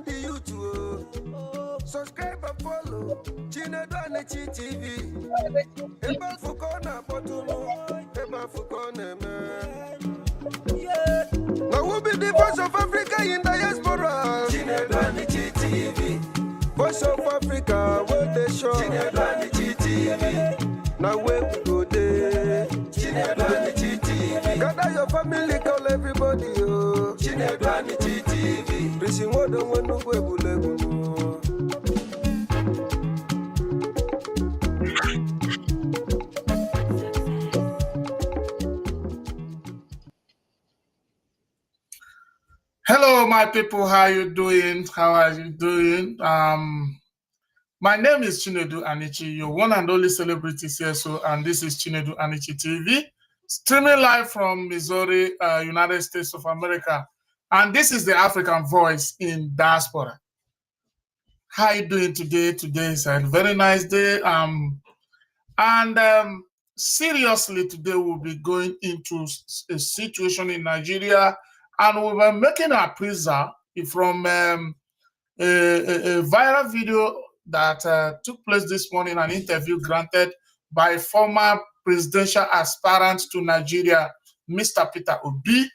the YouTube. Subscribe and follow Chinedu Anichi TV. Eba Fukona Potuno, Eba Fukona man. Now we'll be the voice of Africa in diaspora. Chinedu Anichi TV. Voice of Africa, where they show. Chinedu Anichi TV. Now where we go there. Chinedu Anichi TV. Gather your family, call everybody. Oh. Chinedu Anichi TV. Prison what don't want no way. Hello, my people. How you doing? How are you doing? My name is Chinedu Anichi, your one and only celebrity CSO, and this is Chinedu Anichi TV, streaming live from Missouri, United States of America. And this is the African Voice in Diaspora. How are you doing today? Today is a very nice day. Seriously, today we'll be going into a situation in Nigeria, and we were making a appraisal from a viral video that took place this morning, an interview granted by former presidential aspirant to Nigeria, Mr. Peter Obi,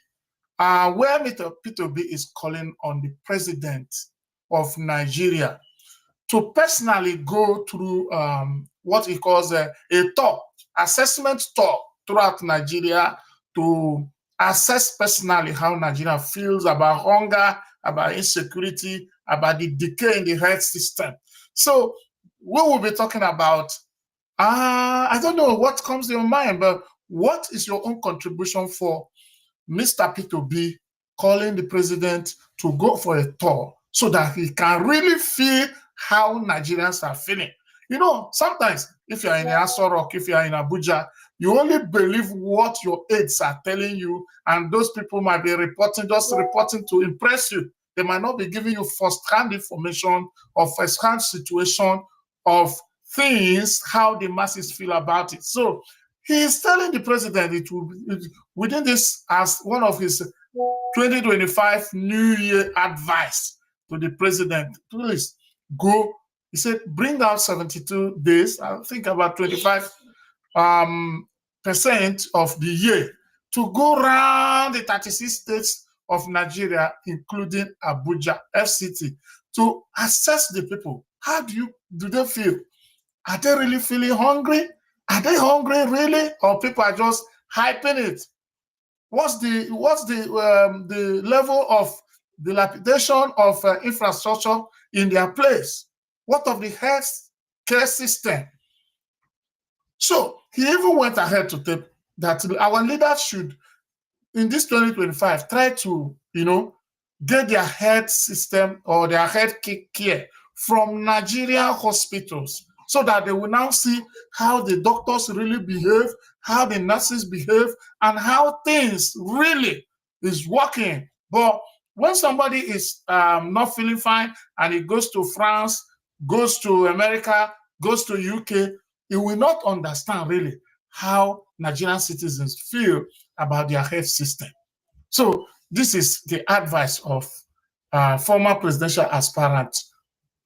where Mr. Peter Obi is calling on the president of Nigeria to personally go through what he calls a tour, assessment tour throughout Nigeria to assess personally how Nigeria feels about hunger, about insecurity, about the decay in the health system. So we will be talking about, I don't know what comes to your mind, but what is your own contribution for Mr. Peter Obi calling the president to go for a tour so that he can really feel how Nigerians are feeling? You know, sometimes if you're in Aso Rock, if you're in Abuja, you only believe what your aides are telling you, and those people might be reporting to impress you. They might not be giving you first-hand information or first-hand situation of things, how the masses feel about it. So he is telling the president it will be within this as one of his 2025 New Year advice to the president. Please go. He said, bring out 72 days, I think about 25% of the year, to go around the 36 states of Nigeria, including Abuja, FCT, to assess the people. How do they feel? Are they really feeling hungry? Are they hungry really? Or people are just hyping it? What's the level of dilapidation of infrastructure in their place? What of the health care system? So he even went ahead to tell that our leaders should, in this 2025, try to, get their health system or their health care from Nigerian hospitals, so that they will now see how the doctors really behave, how the nurses behave, and how things really is working. But when somebody is not feeling fine and he goes to France, goes to America, goes to UK, he will not understand really how Nigerian citizens feel about their health system. So this is the advice of former presidential aspirant,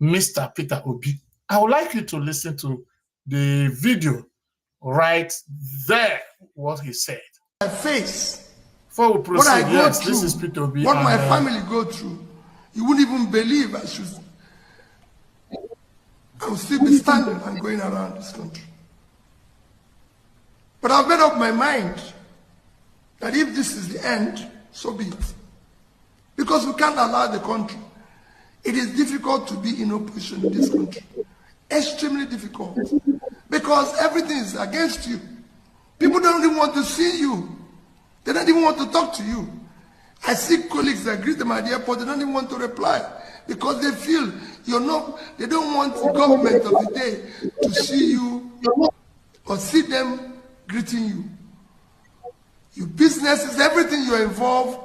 Mr. Peter Obi. I would like you to listen to the video right there, what he said. I face, before we proceed, what I go through, this is Peter Obi. What my family go through, you wouldn't even believe I will still be standing and going around this country. But I've made up my mind that if this is the end, so be it. Because we can't allow the country. It is difficult to be in opposition in this country. Extremely difficult. Because everything is against you. People don't even want to see you. They don't even want to talk to you. I see colleagues that greet them at the airport, they don't even want to reply. Because they feel they don't want the government of the day to see you or see them greeting you. Your businesses, everything you're involved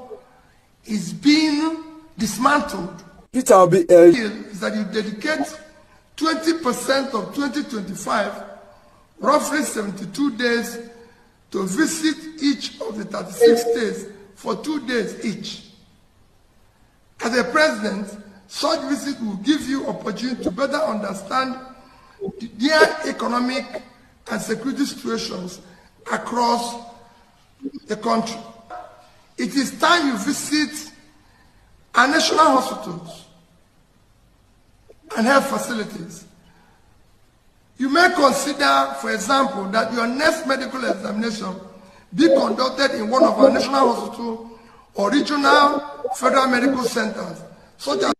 is being dismantled. Peter Obi is that you dedicate 20% of 2025, roughly 72 days, to visit each of the 36 states for 2 days each. As a president, Such visit will give you opportunity to better understand their economic and security situations across the country. It is time you visit our national hospitals and health facilities. You may consider, for example, that your next medical examination be conducted in one of our national hospitals or regional federal medical centers, such as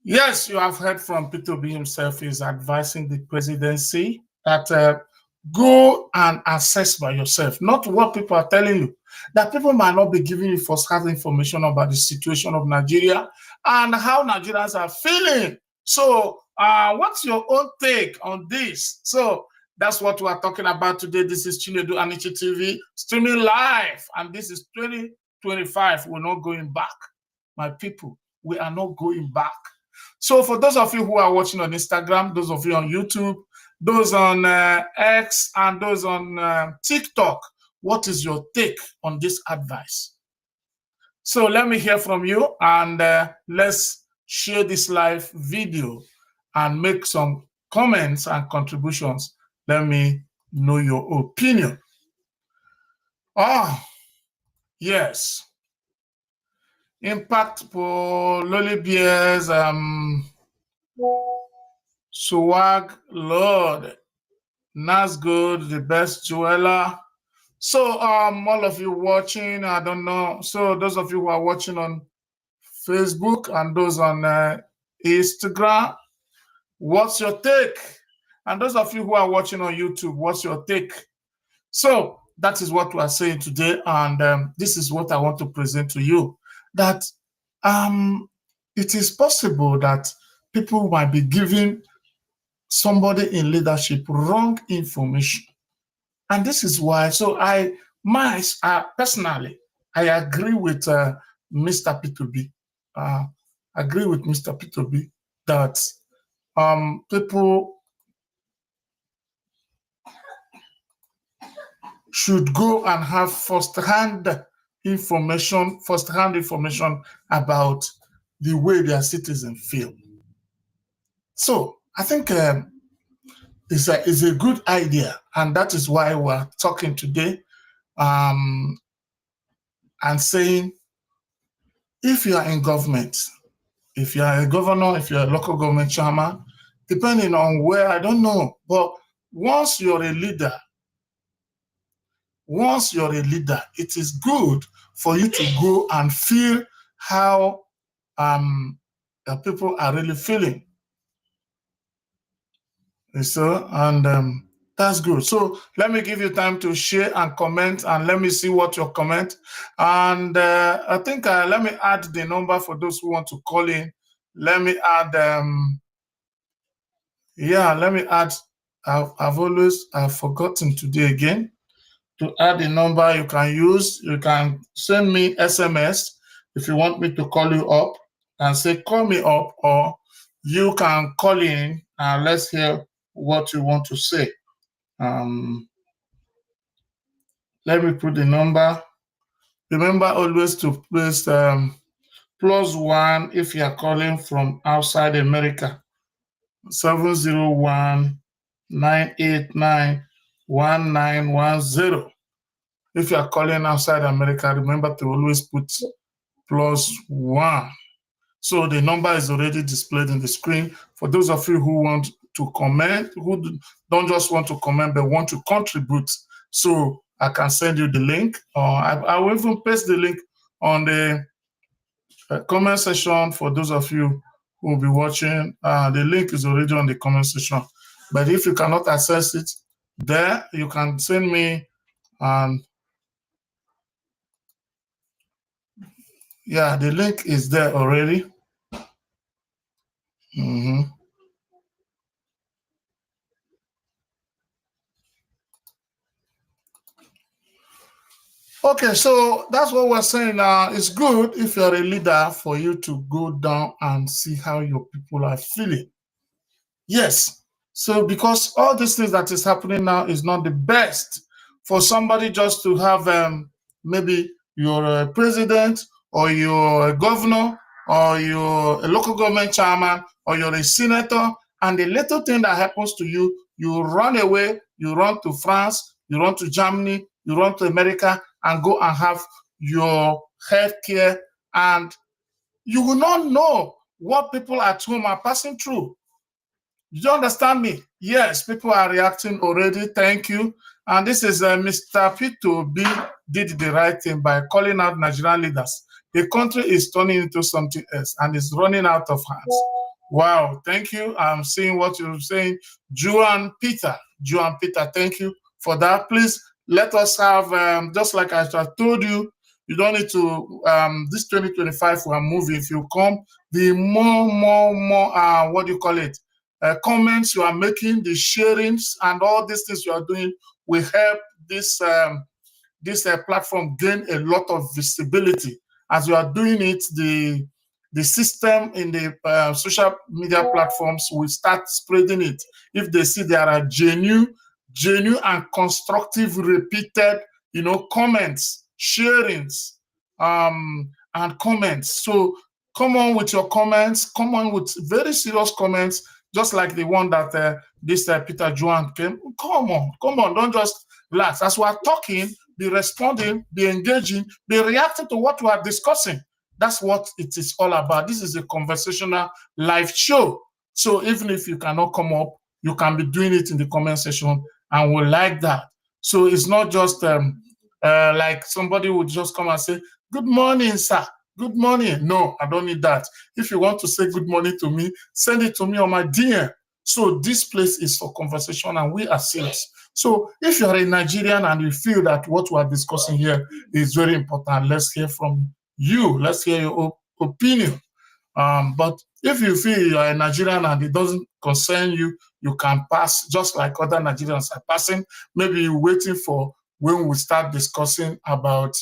Yes, you have heard from Peter Obi himself. He's advising the presidency that go and assess by yourself, not what people are telling you. That people might not be giving you first-hand information about the situation of Nigeria and how Nigerians are feeling. So what's your own take on this? So that's what we are talking about today. This is Chinedu Anichi TV, streaming live, and this is 2025. We're not going back, my people. We are not going back. So for those of you who are watching on Instagram, those of you on YouTube, those on X, and those on TikTok, what is your take on this advice? So let me hear from you, and let's share this live video and make some comments and contributions. Let me know your opinion. Yes. Impact for Lolly Bears, Swag Lord, Nazgood, the best jeweler. So all of you watching, I don't know. So those of you who are watching on Facebook and those on Instagram, what's your take? And those of you who are watching on YouTube, what's your take? So that is what we are saying today, and this is what I want to present to you. That it is possible that people might be giving somebody in leadership wrong information. And this is why, so personally, I agree with Mr. Peter Obi. Agree with Mr. Peter Obi that people should go and have first-hand information about the way their citizens feel. So I think it's a good idea, and that is why we're talking today and saying, if you are in government, if you are a governor, if you're a local government chairman, depending on where, I don't know, but once you're a leader, it is good for you to go and feel how people are really feeling. So, and that's good. So let me give you time to share and comment, and let me see what your comment. And I think let me add the number for those who want to call in. Let me add, let me add, I've forgotten today again. To add the number you can use, you can send me SMS if you want me to call you up and say, call me up, or you can call in and let's hear what you want to say. Let me put the number. Remember always to press +1 if you are calling from outside America. 701-989-1910. If you are calling outside America, remember to always put +1. So the number is already displayed in the screen. For those of you who want to comment, who don't just want to comment, but want to contribute, so I can send you the link, or I will even paste the link on the comment section for those of you who will be watching. The link is already on the comment section. But if you cannot access it there, you can send me the link is there already. Okay, so that's what we're saying now. It's good if you're a leader for you to go down and see how your people are feeling. Yes. So because all these things that is happening now is not the best for somebody just to have maybe you're a president or you're a governor or you're a local government chairman or you're a senator, and the little thing that happens to you, you run away, you run to France, you run to Germany, you run to America and go and have your health care, and you will not know what people at home are passing through. You understand me? Yes, people are reacting already. Thank you. And this is Mr. P2B did the right thing by calling out Nigerian leaders. The country is turning into something else and is running out of hands. Wow, thank you. I'm seeing what you're saying. Juan Peter, thank you for that. Please let us have, just like I told you, you don't need to, this 2025 we are moving. If you come, the more, what do you call it? Comments you are making, the sharings, and all these things you are doing will help this platform gain a lot of visibility. As you are doing it, the system in the social media platforms will start spreading it. If they see there are genuine and constructive, repeated, comments, sharings, and comments. So come on with your comments. Come on with very serious comments, just like the one that this Peter Juan came. Come on, don't just relax. As we are talking, be responding, be engaging, be reacting to what we are discussing. That's what it is all about. This is a conversational live show. So even if you cannot come up, you can be doing it in the comment section, and we like that. So it's not just like somebody would just come and say, "Good morning, sir. Good morning." No, I don't need that. If you want to say good morning to me, send it to me on my DM. So this place is for conversation and we are serious. So if you're a Nigerian and you feel that what we are discussing here is very important, let's hear from you. Let's hear your opinion. But if you feel you're a Nigerian and it doesn't concern you, you can pass just like other Nigerians are passing. Maybe you're waiting for when we start discussing about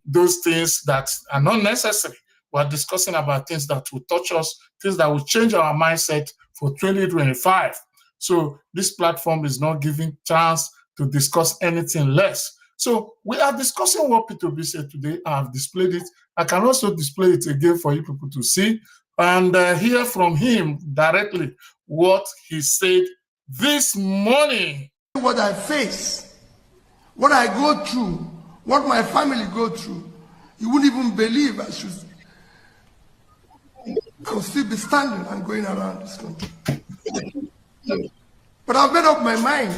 those things that are not necessary. We're discussing about things that will touch us, things that will change our mindset for 2025. So this platform is not giving chance to discuss anything less. So we are discussing what P2B said today. I've displayed it. I can also display it again for you people to see and hear from him directly what he said this morning. What I face, what I go through, what my family go through, you wouldn't even believe I will still be standing and going around this country. But I've made up my mind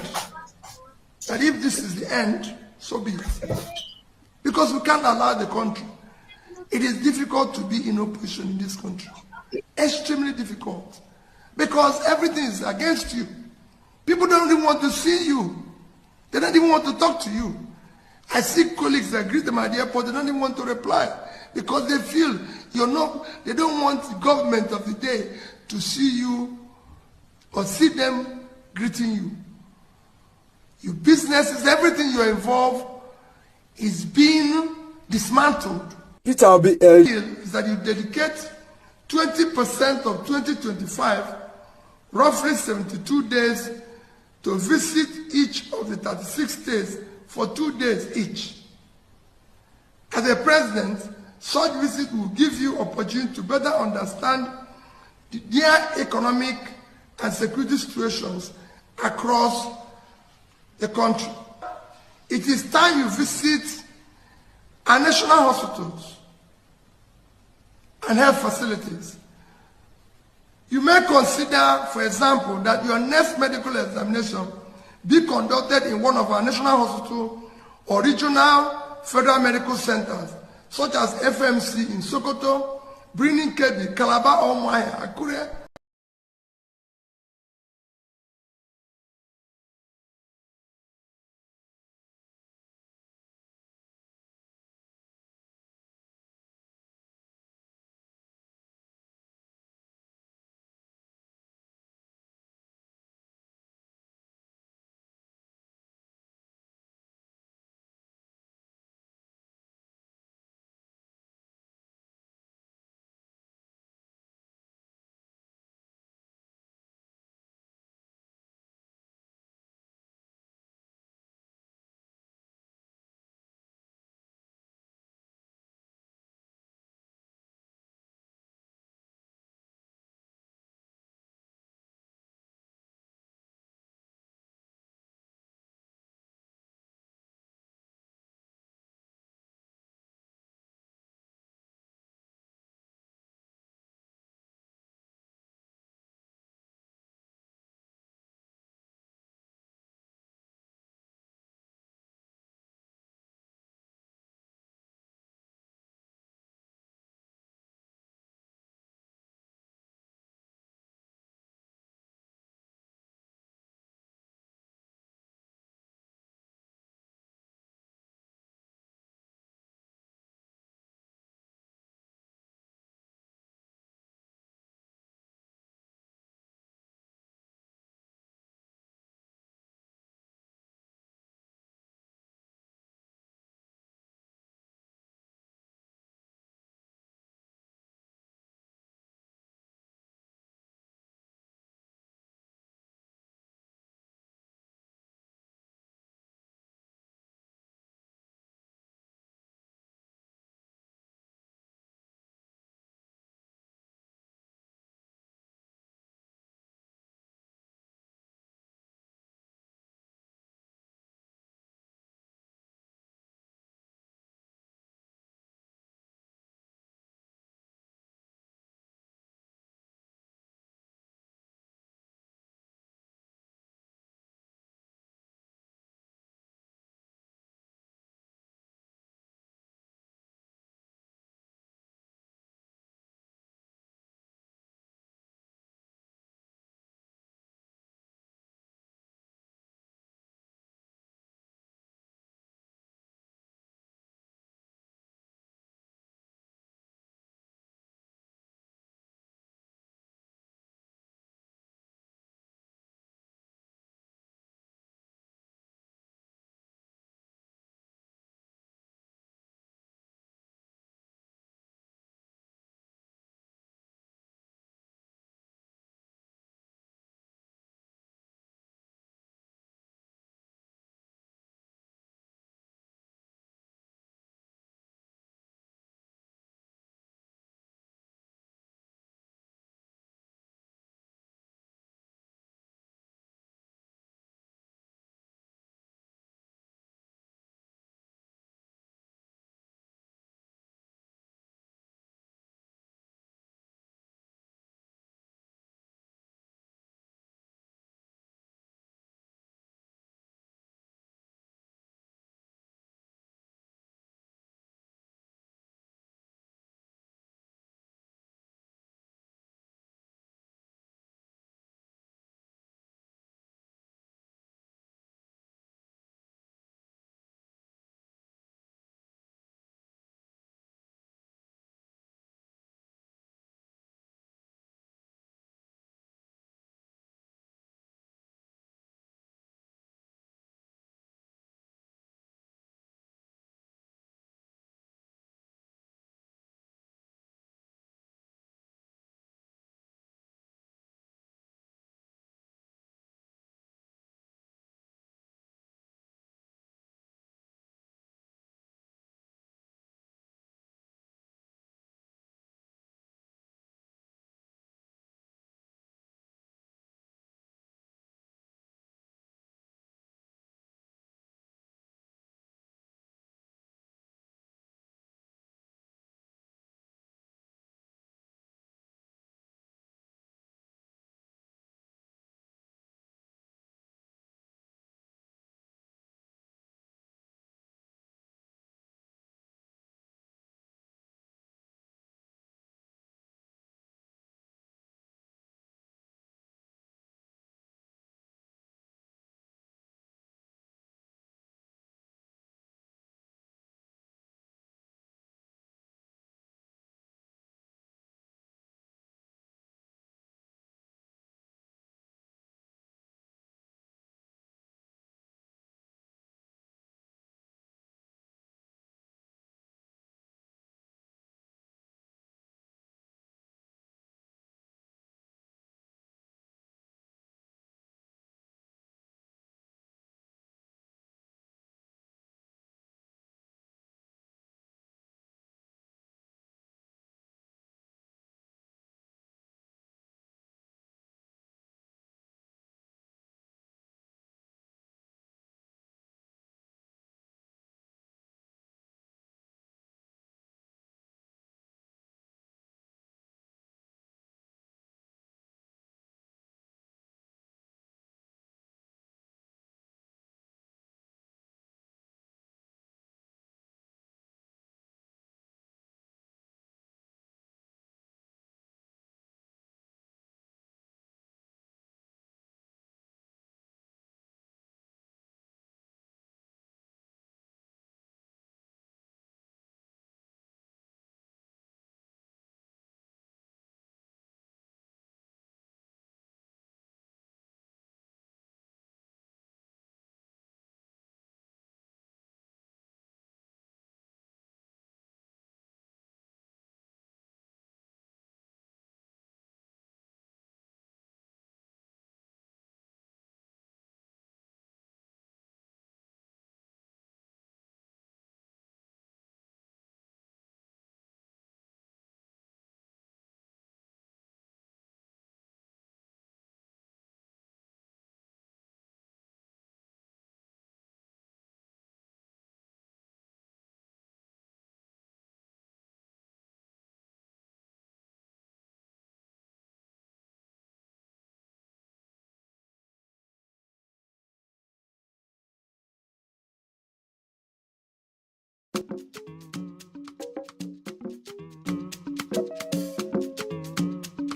that if this is the end, so be it. Because we can't allow the country. It is difficult to be in opposition in this country. Extremely difficult. Because everything is against you. People don't even want to see you. They don't even want to talk to you. I see colleagues that greet them at the airport, they don't even want to reply because they feel they don't want the government of the day to see you or see them greeting you. Your businesses, everything you're involved is being dismantled. Peter Obi Is that you dedicate 20% of 2025, roughly 72 days, to visit each of the 36 states for 2 days each. As a president, such visit will give you opportunity to better understand their economic and security situations across the country. It is time you visit our national hospitals and health facilities. You may consider, for example, that your next medical examination be conducted in one of our national hospitals or regional federal medical centers, such as FMC in Sokoto, Birnin Kebbi, Calabar, Umuahia, Akure,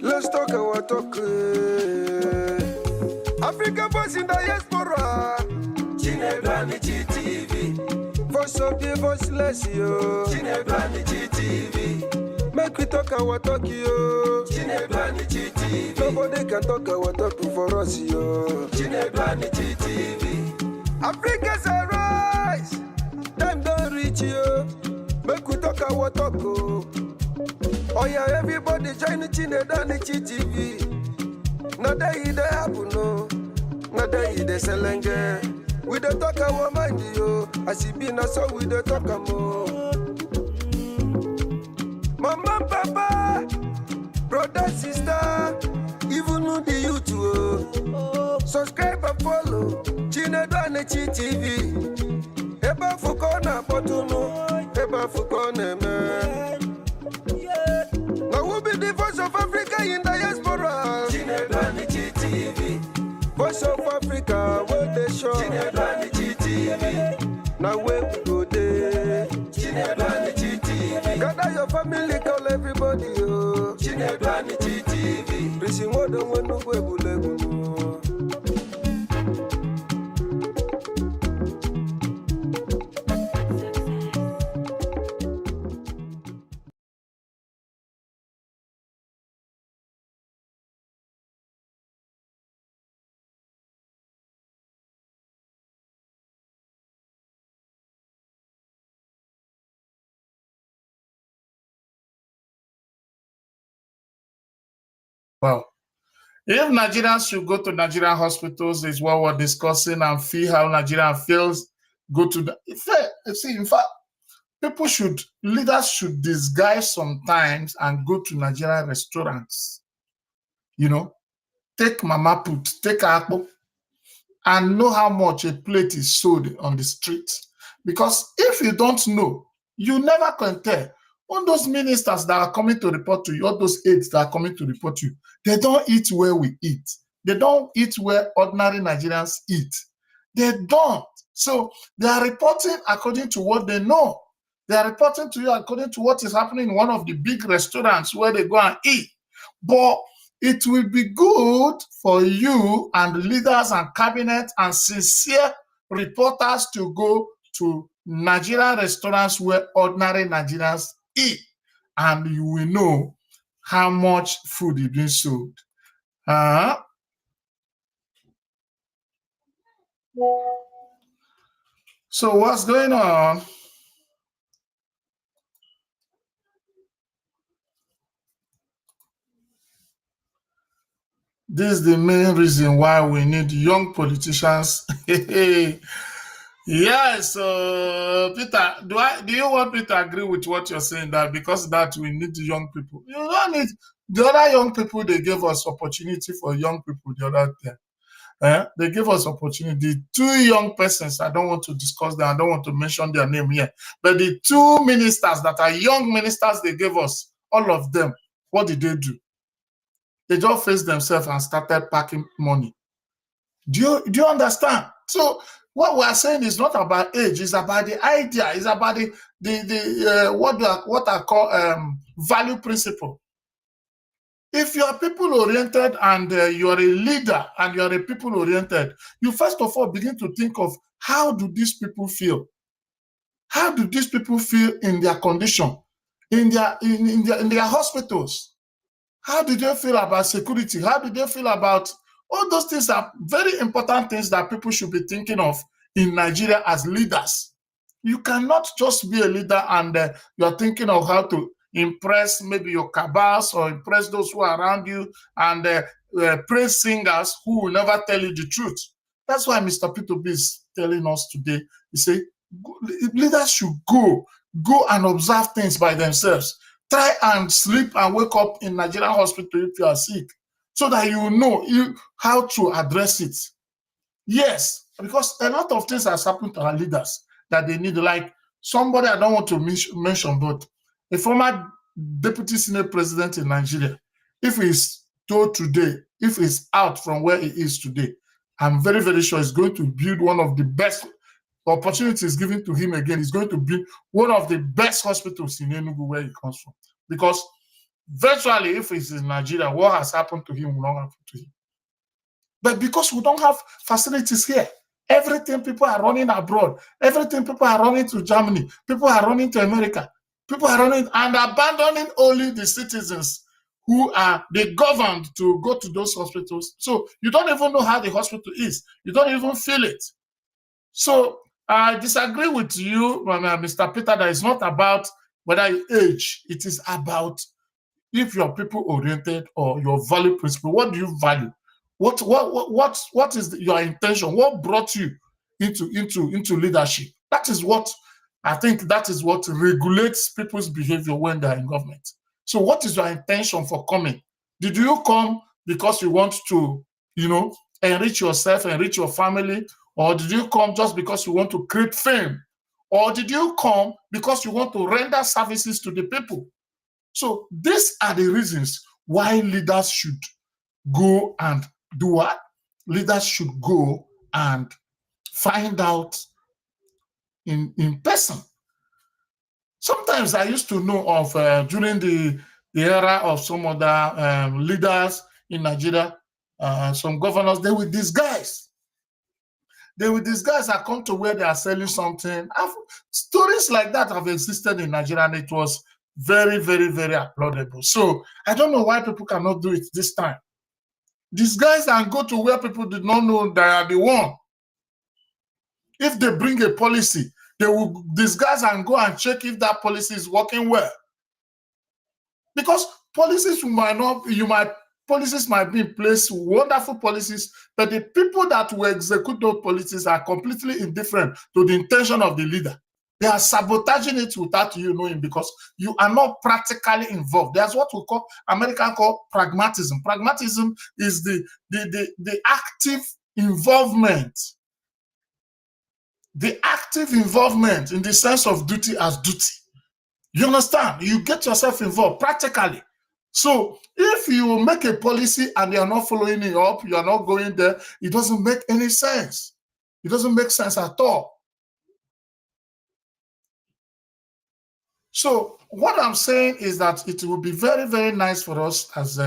Let's talk our talk. Africa boys in diaspora. Chinebani GTV. Voice of the voiceless, yo. Chinebani GTV. Make we talk our talk, yo. Chinebani GTV. Nobody can talk our talk for us, yo. Chinebani GTV. Africa's a rise. Time don't reach, yo. Make we talk our talk, oh. Oh yeah, everybody join the Chinedani TV. Not that it happen, no. Not that it selenge. We don't talk our mind, yo. As it be now, so we don't talk more. Mama, papa, brother, sister, even the youth, oh. Subscribe and follow Chinedani TV. Eba fukona potuno, eba fukona man. Now who be the voice of Africa in diaspora? Chinedani TV. Voice of Africa, where they show. Chinedani TV. Now where we go there? Chinedani TV. Gather your family, call everybody, oh. Chinedani TV. Risi modo wenu gwebulegu. Well, if Nigerians should go to Nigerian hospitals, is what we're discussing, and feel how Nigeria feels, go to the. In fact, leaders should disguise sometimes and go to Nigerian restaurants. You know, take mama put, take akpo, and know how much a plate is sold on the street. Because if you don't know, you never can tell. All those ministers that are coming to report to you, all those aides that are coming to report to you, they don't eat where we eat. They don't eat where ordinary Nigerians eat. They don't. So they are reporting according to what they know. They are reporting to you according to what is happening in one of the big restaurants where they go and eat. But it will be good for you and leaders and cabinet and sincere reporters to go to Nigerian restaurants where ordinary Nigerians eat, and you will know how much food is being sold. So what's going on? This is the main reason why we need young politicians. Yes, Peter, do you want me to agree with what you're saying, that because that we need young people? You don't need the other young people. They gave us opportunity for young people the other day. They gave us opportunity. The two young persons, I don't want to discuss them, I don't want to mention their name here, but the two ministers that are young ministers they gave us, all of them, what did they do? They just faced themselves and started packing money. Do you understand? So what we are saying is not about age, it's about the idea, it's about what I call value principle. If you are people-oriented and you're a leader and you're a people-oriented, you first of all begin to think of how do these people feel? How do these people feel in their condition, in their hospitals? How do they feel about security? How do they feel about all those things? Are very important things that people should be thinking of in Nigeria as leaders. You cannot just be a leader and you're thinking of how to impress maybe your cabals or impress those who are around you and praise singers who will never tell you the truth. That's why Mr. P2B is telling us today, he said, leaders should go and observe things by themselves. Try and sleep and wake up in Nigerian hospital if you are sick, so that you know how to address it. Yes, because a lot of things has happened to our leaders that they need, like somebody I don't want to mention, but a former deputy senate president in Nigeria, if he's told today, if he's out from where he is today, I'm very, very sure he's going to build one of the best opportunity is given to him again, he's going to be one of the best hospitals in Enugu where he comes from. Because virtually, if it's in Nigeria, what has happened to him will not happen to him. But because we don't have facilities here, everything people are running abroad, everything people are running to Germany, people are running to America, people are running and abandoning only the citizens who are they governed to go to those hospitals. So you don't even know how the hospital is. You don't even feel it. So I disagree with you, Mr. Peter, that it's not about whether you age. It is about if you're people-oriented or your value principle. What do you value? What is your intention? What brought you into leadership? That is what I think. That is what regulates people's behavior when they're in government. So, what is your intention for coming? Did you come because you want to, enrich yourself, enrich your family, or did you come just because you want to create fame, or did you come because you want to render services to the people? So, these are the reasons why leaders should go and do what? Leaders should go and find out in person. Sometimes I used to know of during the era of some other leaders in Nigeria, some governors, they would disguise. They would disguise and come to where they are selling something. Stories like that have existed in Nigeria, and it was very, very, very applaudable. So I don't know why people cannot do it this time. Disguise and go to where people did not know they are the one. If they bring a policy, they will disguise and go and check if that policy is working well. Because policies policies might be in place, wonderful policies, but the people that will execute those policies are completely indifferent to the intention of the leader. They are sabotaging it without you knowing because you are not practically involved. There's what we call, American call pragmatism. Pragmatism is the active involvement. The active involvement in the sense of duty as duty. You understand? You get yourself involved practically. So if you make a policy and you are not following it up, you are not going there, it doesn't make any sense. It doesn't make sense at all. So what I'm saying is that it will be very, very nice for us as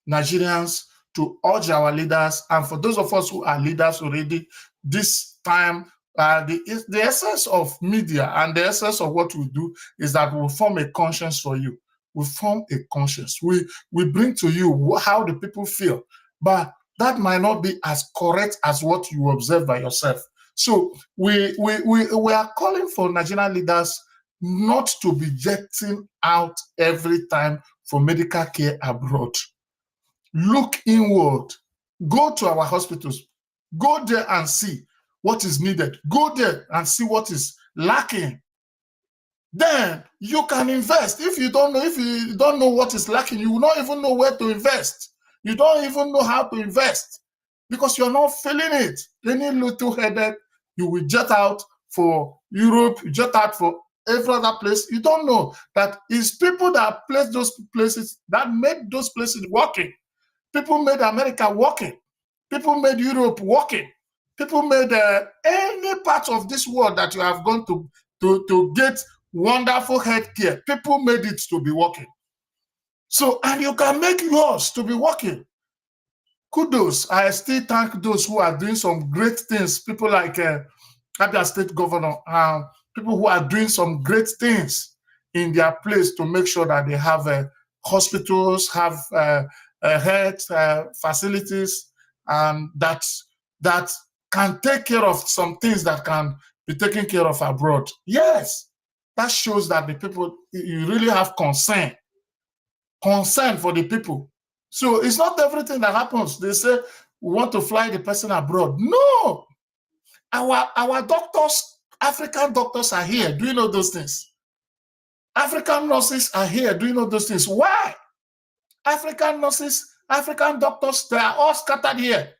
Nigerians to urge our leaders, and for those of us who are leaders already, this time, the essence of media and the essence of what we do is that we form a conscience for you. We form a conscience. We bring to you how the people feel, but that might not be as correct as what you observe by yourself. So we are calling for Nigerian leaders not to be jetting out every time for medical care abroad. Look inward. Go to our hospitals. Go there and see what is needed. Go there and see what is lacking. Then you can invest. If you don't know what is lacking, you will not even know where to invest. You don't even know how to invest because you're not feeling it. Any little headache, you will jet out for Europe, you jet out for every other place. You don't know that it's people that place those places, that made those places working. People made America working. People made Europe working. People made any part of this world that you have gone to get wonderful healthcare. People made it to be working. So, and you can make yours to be working. Kudos. I still thank those who are doing some great things. People like Abia State Governor, people who are doing some great things in their place to make sure that they have hospitals, have health facilities, and that can take care of some things that can be taken care of abroad. Yes, that shows that the people, you really have concern for the people. So it's not everything that happens. They say, we want to fly the person abroad. No, our doctors, African doctors are here. Do you know those things? African nurses are here. Do you know those things? Why? African nurses, African doctors, they are all scattered here,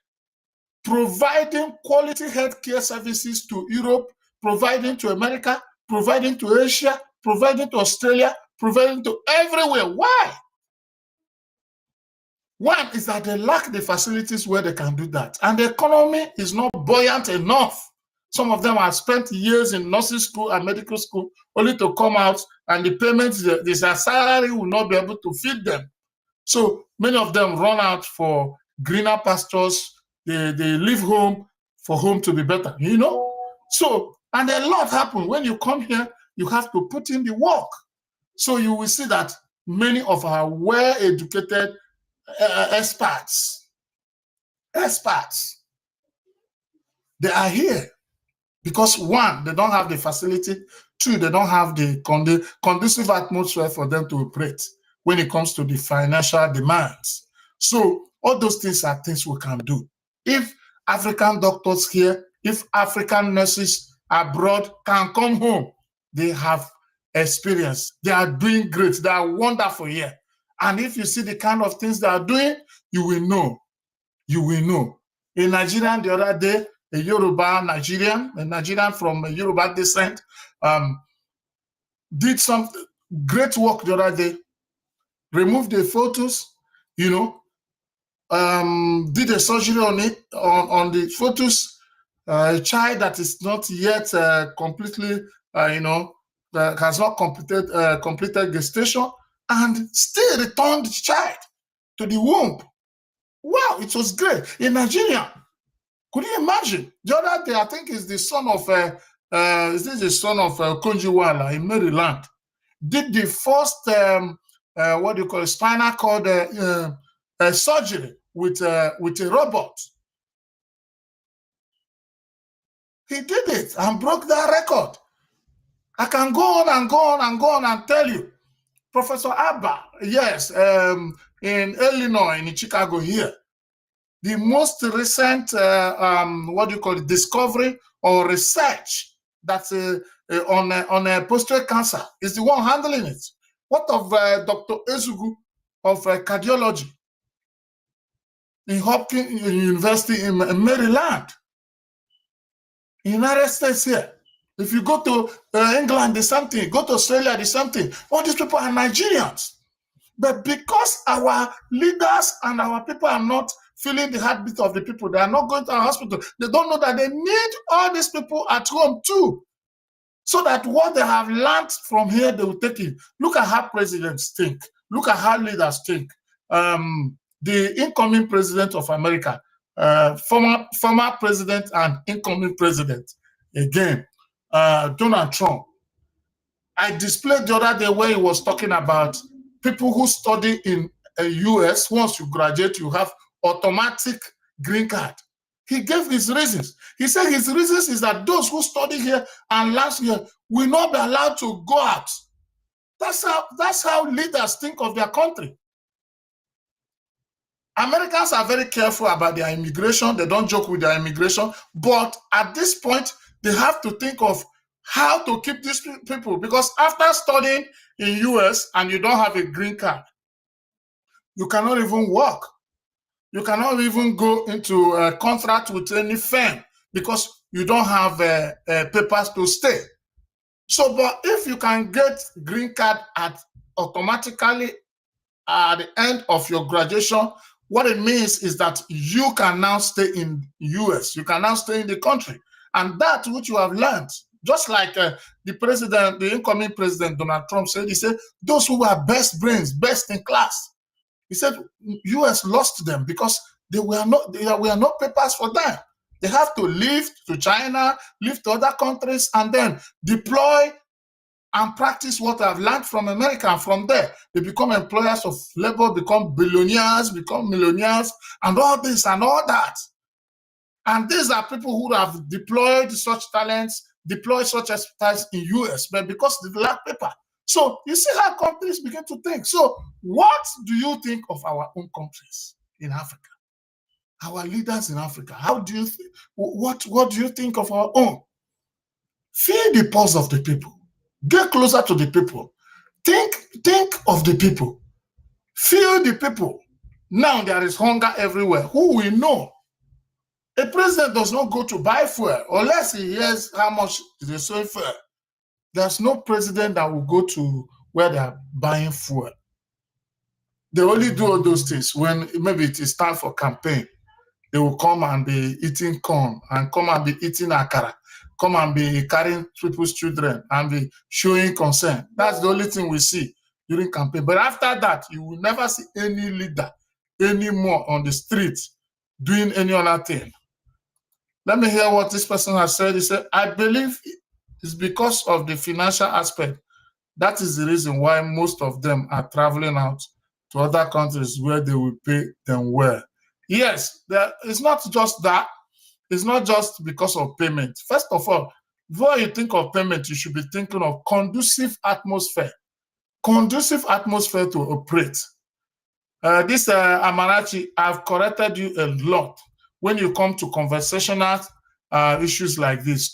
providing quality healthcare services to Europe, providing to America, providing to Asia, providing to Australia, providing to everywhere. Why? One is that they lack the facilities where they can do that. And the economy is not buoyant enough Some of them have spent years in nursing school and medical school only to come out, and the payments, their salary will not be able to feed them. So many of them run out for greener pastures. They leave home for home to be better, you know? So, and a lot happen. When you come here, you have to put in the work. So you will see that many of our well-educated experts, they are here because one, they don't have the facility. Two, they don't have the conducive atmosphere for them to operate when it comes to the financial demands. So all those things are things we can do. If African doctors here, if African nurses abroad can come home, they have experience. They are doing great. They are wonderful here. And if you see the kind of things they are doing, you will know. You will know. In Nigeria the other day, a Nigerian from Yoruba descent, did some great work the other day, removed the photos, you know, did a surgery on it, on the photos, a child that is not yet completely, has not completed gestation, and still returned the child to the womb. Wow, it was great. In Nigeria, could you imagine? The other day, I think is the son of Konjiwala in Maryland, did the first spinal cord surgery with a robot. He did it and broke that record. I can go on and go on and go on and tell you. Professor Abba, yes, in Illinois, in Chicago here, the most recent, discovery or research that's on prostate cancer is the one handling it. What of Dr. Ezugu of cardiology in Hopkins University in Maryland, United States here? If you go to England, there's something. Go to Australia, there's something. All these people are Nigerians. But because our leaders and our people are not feeling the heartbeat of the people, they are not going to our hospital, they don't know that they need all these people at home too. So that what they have learned from here, they will take it. Look at how presidents think. Look at how leaders think. The incoming president of America, former president and incoming president, again, Donald Trump. I displayed the other day where he was talking about people who study in the US. Once you graduate, you have automatic green card. He gave his reasons. He said his reasons is that those who study here and last year will not be allowed to go out. That's how leaders think of their country. Americans are very careful about their immigration. They don't joke with their immigration. But at this point, they have to think of how to keep these people, because after studying in US and you don't have a green card, you cannot even work. You cannot even go into a contract with any firm because you don't have papers to stay. So, but if you can get green card automatically at the end of your graduation, what it means is that you can now stay in US. You can now stay in the country. And that which you have learned, just like the incoming president, Donald Trump said, he said, those who were best brains, best in class, he said, US lost them because there were no papers for them. They have to leave to China, leave to other countries, and then deploy and practice what I've learned from America. And from there, they become employers of labor, become billionaires, become millionaires, and all this and all that. And these are people who have deployed such talents, deployed such expertise in US, but because they lack paper. So you see how countries begin to think. So what do you think of our own countries in Africa? Our leaders in Africa, how do you think? What do you think of our own? Feel the pulse of the people. Get closer to the people. Think of the people. Feel the people. Now there is hunger everywhere. Who will know? A president does not go to buy fuel unless he hears how much they sell fuel. There's no president that will go to where they are buying fuel. They only do all those things when maybe it is time for campaign. They will come and be eating corn and come and be eating akara. come and be carrying people's children and be showing concern. That's the only thing we see during campaign. But after that, you will never see any leader anymore on the street doing any other thing. Let me hear what this person has said. He said, I believe it's because of the financial aspect. That is the reason why most of them are traveling out to other countries where they will pay them well. Yes, it's not just that. It's not just because of payment. First of all, before you think of payment, you should be thinking of conducive atmosphere. Conducive atmosphere to operate. This Amarachi, I've corrected you a lot. When you come to conversational issues like this,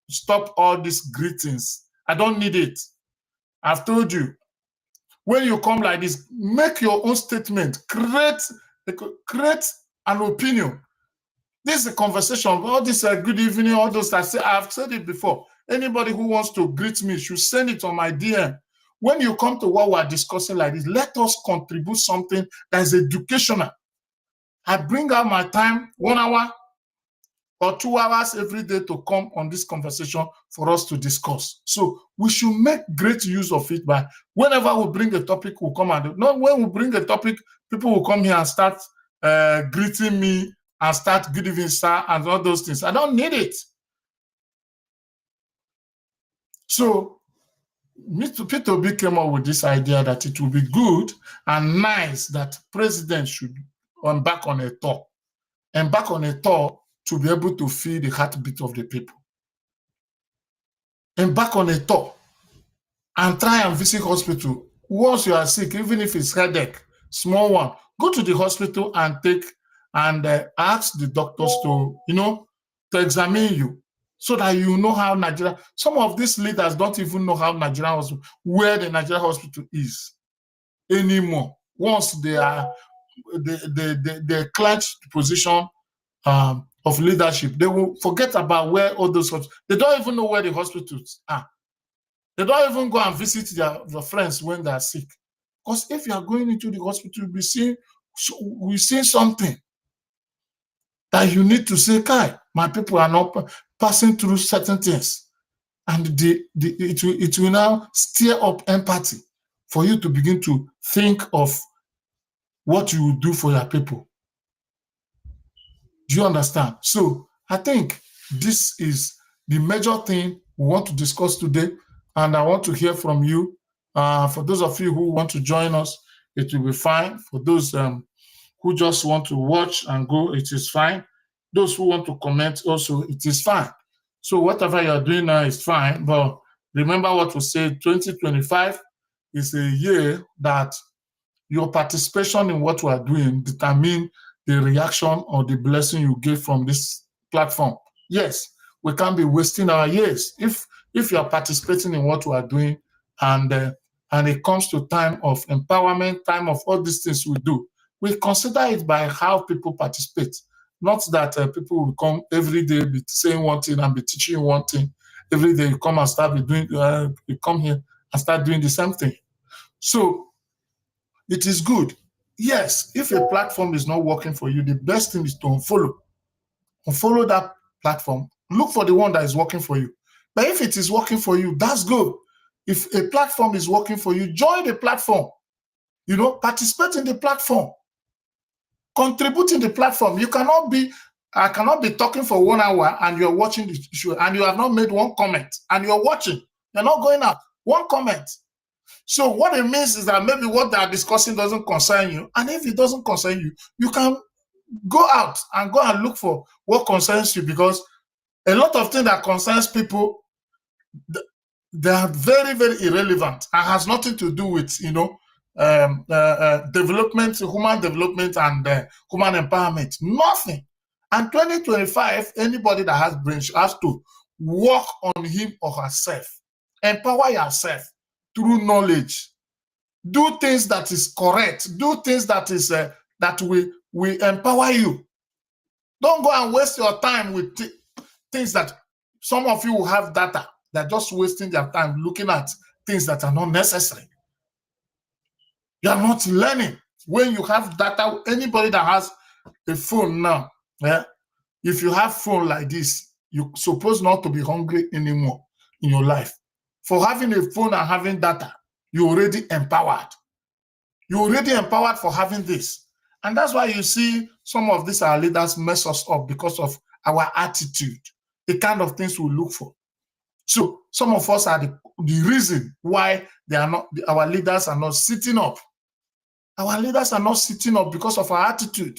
stop all these greetings. I don't need it. I've told you. When you come like this, make your own statement. Create an opinion. This is a conversation. All this good evening, all those that say, I've said it before. Anybody who wants to greet me should send it on my DM. When you come to what we're discussing like this, let us contribute something that is educational. I bring out my time, 1 hour or 2 hours every day to come on this conversation for us to discuss. So we should make great use of it. But whenever we bring a topic, we'll come and not when we bring a topic, people will come here and start greeting me and start good evening, sir, and all those things. I don't need it. So Peter Obi came up with this idea that it will be good and nice that president should embark on a tour to be able to feel the heartbeat of the people. Embark on a tour and try and visit hospital. Once you are sick, even if it's headache, small one, go to the hospital and ask the doctors to examine you so that you know how Nigeria. Some of these leaders don't even know how Nigeria hospital, where the Nigeria hospital is anymore. Once they are they clutch the position of leadership, they will forget about where all those hospitals. They don't even know where the hospitals are. They don't even go and visit their friends when they are sick. Because if you are going into the hospital, you'll be seeing something that you need to say, Kai, my people are not passing through certain things. And it will now stir up empathy for you to begin to think of what you will do for your people. Do you understand? So I think this is the major thing we want to discuss today. And I want to hear from you. For those of you who want to join us, it will be fine. For those who just want to watch and go, it is fine. Those who want to comment also, it is fine. So whatever you're doing now is fine. But remember what we said, 2025 is a year that your participation in what we are doing determine the reaction or the blessing you get from this platform. Yes, we can't be wasting our years. If you are participating in what we are doing and it comes to time of empowerment, time of all these things we do, we consider it by how people participate. Not that people will come every day, be saying one thing and be teaching one thing. Every day you come and start doing, you come here and start doing the same thing. So it is good. Yes, if a platform is not working for you, the best thing is to unfollow. Unfollow that platform. Look for the one that is working for you. But if it is working for you, that's good. If a platform is working for you, join the platform. Participate in the platform. Contribute in the platform. I cannot be talking for 1 hour and you're watching the show and you have not made one comment and you're watching. You're not going out. One comment. So what it means is that maybe what they are discussing doesn't concern you. And if it doesn't concern you, you can go out and go and look for what concerns you, because a lot of things that concerns people, they are very, very irrelevant and has nothing to do with, development, human development and human empowerment. Nothing. And 2025, anybody that has brains has to work on him or herself. Empower yourself through knowledge. Do things that is correct. Do things that is that will empower you. Don't go and waste your time with things that some of you will have data. They're just wasting their time looking at things that are not necessary. You are not learning. When you have data, anybody that has a phone now, if you have phone like this, You're supposed not to be hungry anymore in your life. For having a phone and having data, you're already empowered. You're already empowered for having this. And that's why you see some of these our leaders mess us up because of our attitude, the kind of things we look for. So some of us are the reason why they are not, our leaders are not sitting up. Our leaders are not sitting up because of our attitude.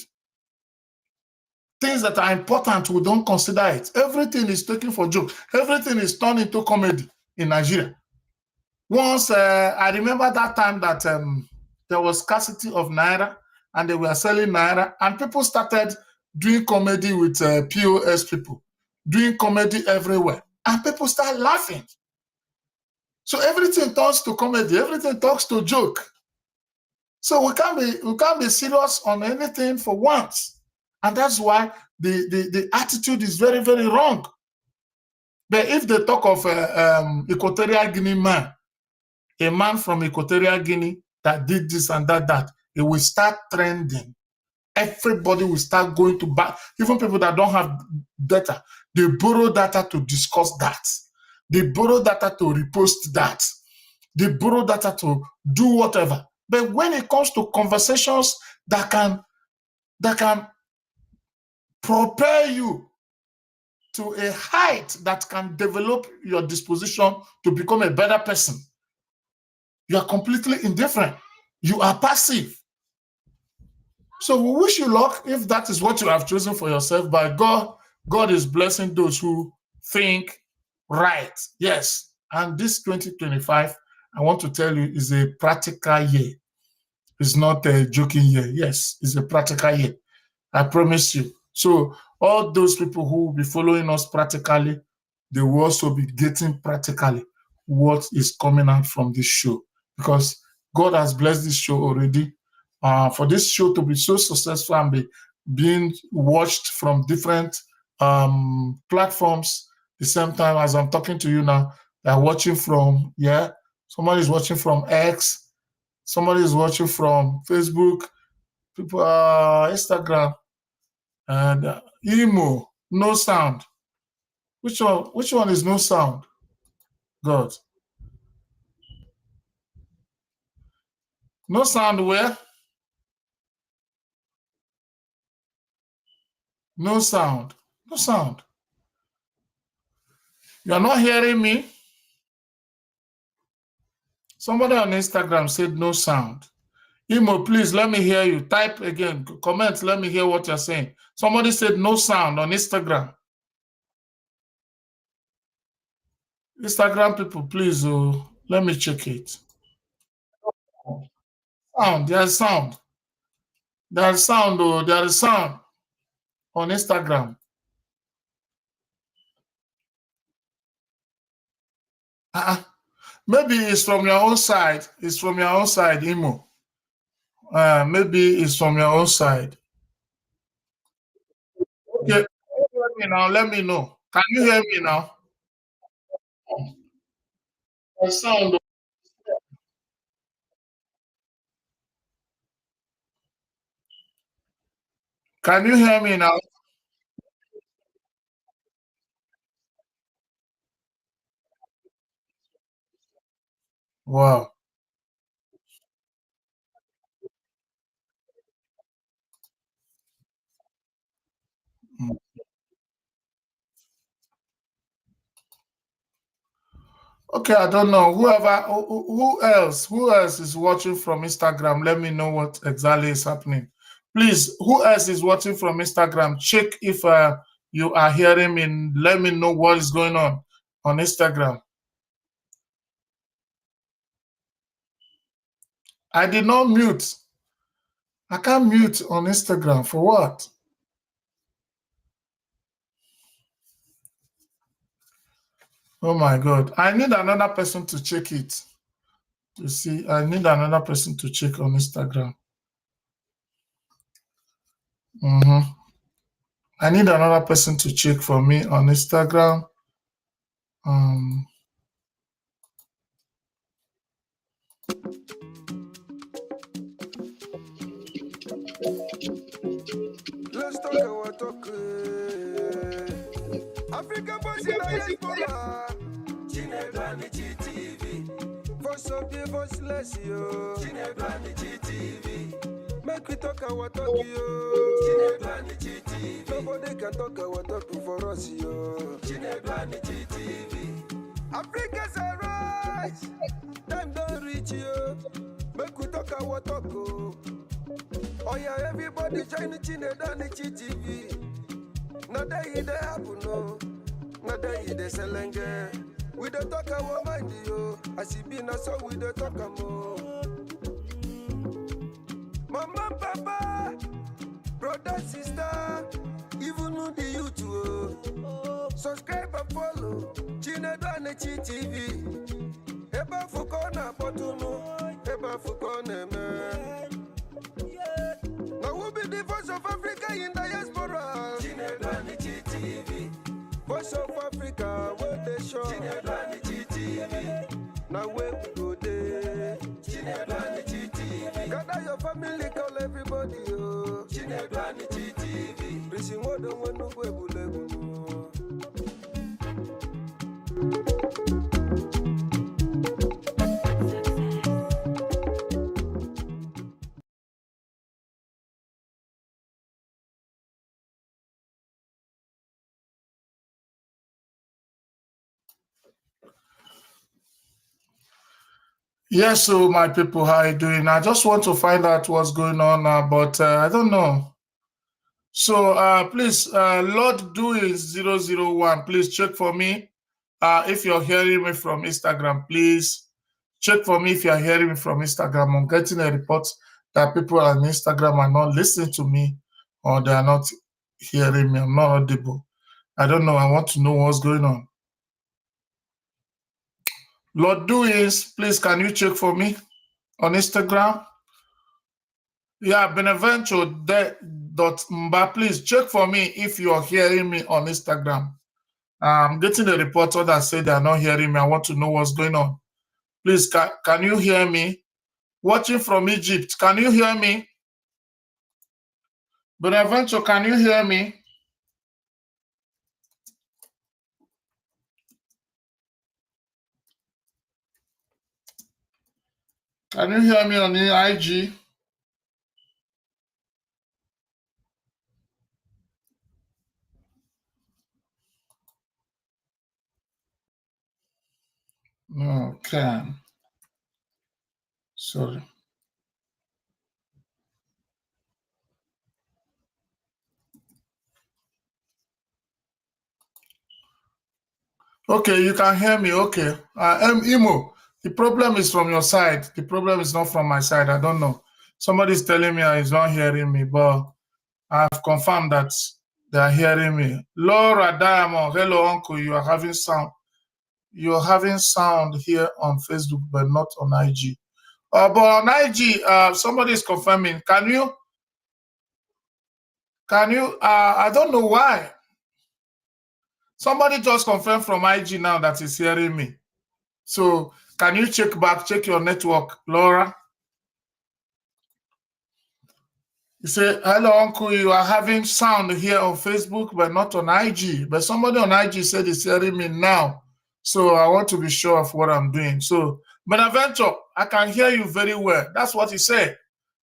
Things that are important, we don't consider it. Everything is taken for joke. Everything is turned into comedy in Nigeria. Once, I remember that time that there was scarcity of Naira and they were selling Naira and people started doing comedy with POS people, doing comedy everywhere. And people start laughing. So everything turns to comedy. Everything talks to joke. So we can't be serious on anything for once. And that's why the attitude is very, very wrong. But if they talk of Equatorial Guinea man, a man from Equatorial Guinea that did this and that, it will start trending. Everybody will start going to buy, even people that don't have data, they borrow data to discuss that. They borrow data to repost that. They borrow data to do whatever. But when it comes to conversations that can prepare you to a height that can develop your disposition to become a better person, you are completely indifferent. You are passive. So we wish you luck if that is what you have chosen for yourself. But God is blessing those who think right. Yes. And this 2025, I want to tell you, is a practical year. It's not a joking year. Yes, it's a practical year. I promise you. So all those people who will be following us practically, they will also be getting practically what is coming out from this show. Because God has blessed this show already. For this show to be so successful and be being watched from different platforms the same time as I'm talking to you now, they're watching from, somebody is watching from X, somebody is watching from Facebook, people, Instagram, and Imo, no sound. Which one is no sound? God. No sound where? No sound. No sound. You are not hearing me? Somebody on Instagram said no sound. Imo, please let me hear you. Type again. Comment. Let me hear what you're saying. Somebody said no sound on Instagram. Instagram people, please, let me check it. Sound. There's sound. There's sound. There is sound on Instagram. Maybe it's from your own side. It's from your own side, Imo. Maybe it's from your own side. Okay, hear me now. Let me know. Can you hear me now? The sound. Can you hear me now? Wow. Mm. Okay, I don't know. Who else is watching from Instagram? Let me know what exactly is happening. Please, who else is watching from Instagram? Check if you are hearing me. Let me know what is going on Instagram. I did not mute. I can't mute on Instagram for what? Oh my God. I need another person to check it. To see, I need another person to check on Instagram. I need another person to check for me on Instagram. Let's talk our talk. African voice in diaspora. Chinedwani TV. Voice of the voiceless, yo. Chinedwani TV. Make we talk our talk, yo. Chinedwani TV. Nobody can talk our talk for us, yo. Chinedwani TV. Africa's a rise. Time don't reach you. Make we talk our talk, oh yeah, everybody join the Chinedwani TV. Now they happen, no. Now they selenge. We don't talk our mind, yo. As it be now, so we don't talk more. Mama, papa, brother, sister, even know the YouTube. Subscribe and follow Chinedwani TV. Eba fukona botuno, eba fukona man. Now we'll be the voice of Africa in diaspora. Chinedwani TV. Voice of Africa, where they show. Chinedwani TV. Now where we go there. Chinedwani TV. Gather your family, call everybody, oh. Chinedwani TV. Prison what don't want no way, Yes, so my people, how you doing? I just want to find out what's going on now, but I don't know. So please, Lord Doing 001, please check for me. If you're hearing me from Instagram, please check for me if you're hearing me from Instagram. I'm getting a report that people on Instagram are not listening to me or they are not hearing me. I'm not audible. I don't know. I want to know what's going on. Lord Doings, please, can you check for me on Instagram? Yeah, Beneventure.mba, please check for me if you are hearing me on Instagram. I'm getting a report that said they are not hearing me. I want to know what's going on. Please, can you hear me? Watching from Egypt, can you hear me? Beneventure, can you hear me? Can you hear me on the IG? Okay. Sorry. Okay, you can hear me. Okay. Imo, the problem is from your side. The problem is not from my side. I don't know. Somebody's telling me he's not hearing me, but I've confirmed that they are hearing me. Laura Diamond, hello, uncle. You are having sound. You're having sound here on Facebook, but not on IG. But on IG, somebody is confirming. Can you? I don't know why. Somebody just confirmed from IG now that is hearing me. So can you check your network, Laura? You say, hello, uncle, you are having sound here on Facebook, but not on IG. But somebody on IG said it's hearing me now. So I want to be sure of what I'm doing. So, Beneventure, I can hear you very well. That's what he said.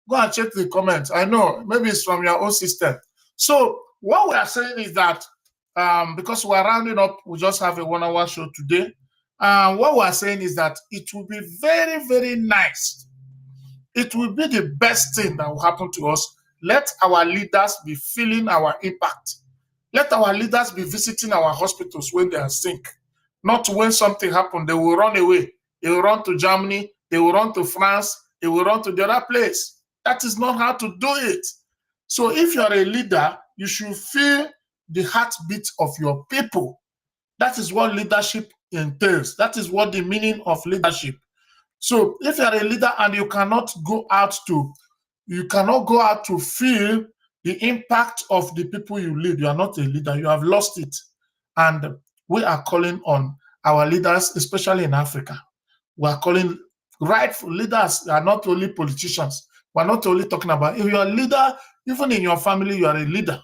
Go and check the comments. I know, maybe it's from your own system. So what we are saying is that because we're rounding up, we just have a 1 hour show today. What we're saying is that it will be very, very nice. It will be the best thing that will happen to us. Let our leaders be feeling our impact. Let our leaders be visiting our hospitals when they are sick. Not when something happens, they will run away. They will run to Germany. They will run to France. They will run to the other place. That is not how to do it. So if you're a leader, you should feel the heartbeat of your people. That is what leadership entails. That is what the meaning of leadership. So if you're a leader and you cannot go out to feel the impact of the people you lead, you are not a leader. You have lost it. And we are calling on our leaders, especially in Africa. We are calling rightful leaders. They are not only politicians. We're not only talking about, if you're a leader, even in your family, you are a leader.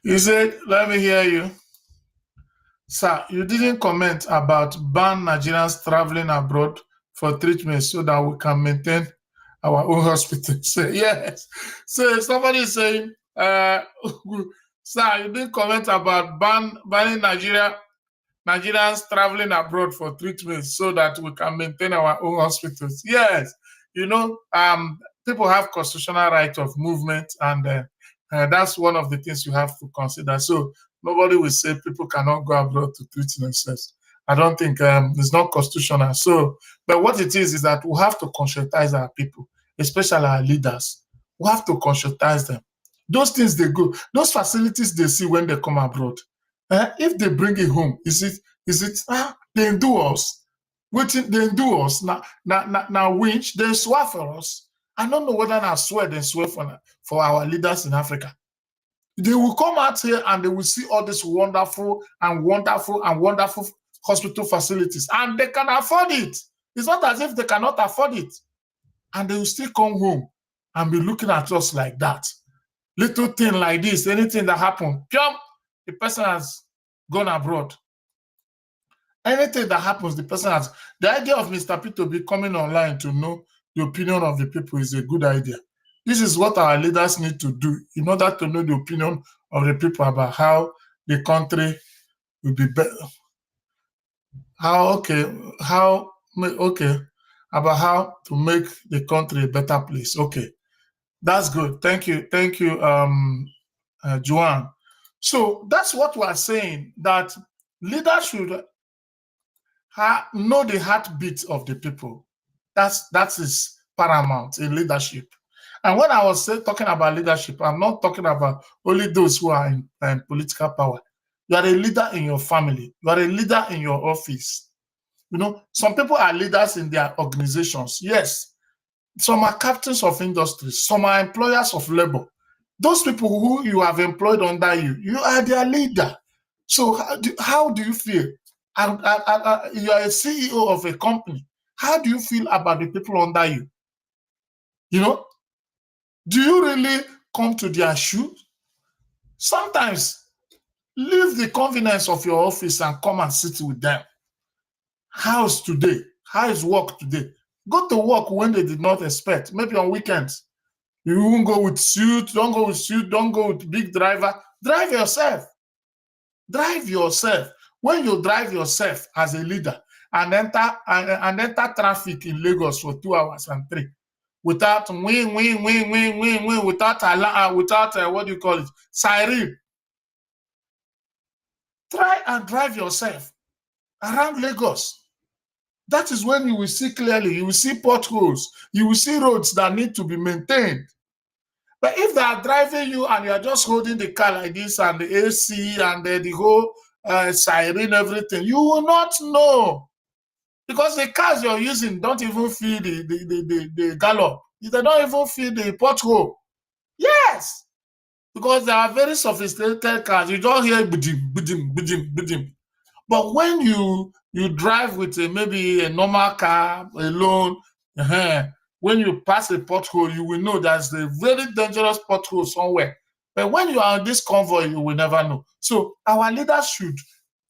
You said, let me hear you. Sir, you didn't comment about ban Nigerians traveling abroad for treatment so that we can maintain our own hospitals. Yes. So somebody is saying, sir, you didn't comment about banning Nigerians traveling abroad for treatment so that we can maintain our own hospitals. Yes. You know, people have constitutional right of movement, and that's one of the things you have to consider. So nobody will say people cannot go abroad to treat themselves. I don't think it's not constitutional. So, but what it is that we have to conscientize our people, especially our leaders. We have to conscientize them. Those things they go, those facilities they see when they come abroad. If they bring it home, is it they endure us? Waiting, they endure us now winch, they swear for us. I don't know whether I swear they swear for our leaders in Africa. They will come out here and they will see all these wonderful hospital facilities, and they can afford it. It's not as if they cannot afford it. And they will still come home and be looking at us like that. Little thing like this, anything that happens, the person has gone abroad. Anything that happens, the person has. The idea of Mr. Peter be coming online to know the opinion of the people is a good idea. This is what our leaders need to do in order to know the opinion of the people about how the country will be better. About how to make the country a better place. Okay, that's good. Thank you, Joanne. So that's what we are saying, that leaders should know the heartbeat of the people. That is paramount in leadership. And when I was talking about leadership, I'm not talking about only those who are in political power. You are a leader in your family. You are a leader in your office. You know, some people are leaders in their organizations. Yes. Some are captains of industries. Some are employers of labor. Those people who you have employed under you, you are their leader. So how do you feel? And you are a CEO of a company. How do you feel about the people under you? You know, do you really come to their shoes? Sometimes leave the convenience of your office and come and sit with them. How's today? How is work today? Go to work when they did not expect, maybe on weekends. You won't go with suit, don't go with suit, don't go with big driver. Drive yourself. Drive yourself. When you drive yourself as a leader and enter traffic in Lagos for 2 hours and 3, without without what do you call it, siren, try and drive yourself around Lagos. That is when you will see clearly. You will see potholes. You will see roads that need to be maintained. But if they are driving you and you are just holding the car like this and the AC and the whole siren, everything, you will not know. Because the cars you're using don't even feel the gallop. They don't even feel the pothole. Yes. Because they are very sophisticated cars. You don't hear bidim, bidim, bidim, bidim. But when you drive with maybe a normal car alone, when you pass a pothole, you will know there's a very dangerous pothole somewhere. But when you are on this convoy, you will never know. So our leaders should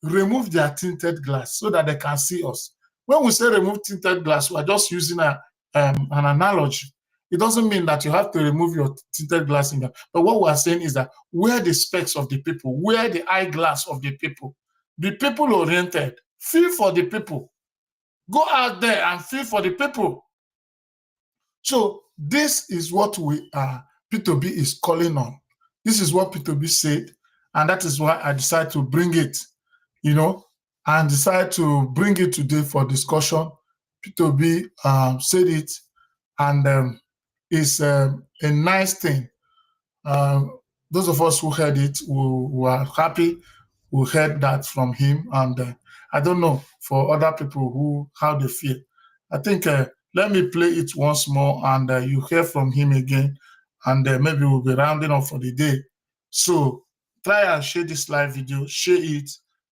remove their tinted glass so that they can see us. When we say remove tinted glass, we're just using an analogy. It doesn't mean that you have to remove your tinted glass in there. But what we're saying is that wear the specs of the people, wear the eyeglass of the people. Be people-oriented. Feel for the people. Go out there and feel for the people. So this is what P2B is calling on. This is what P2B said, and that is why I decided to bring it, and decided to bring it today for discussion. P2B said it, and it's a nice thing. Those of us who heard it who are happy. We heard that from him, and I don't know for other people how they feel. I think let me play it once more, and you hear from him again, and maybe we'll be rounding up for the day. So try and share this live video, share it,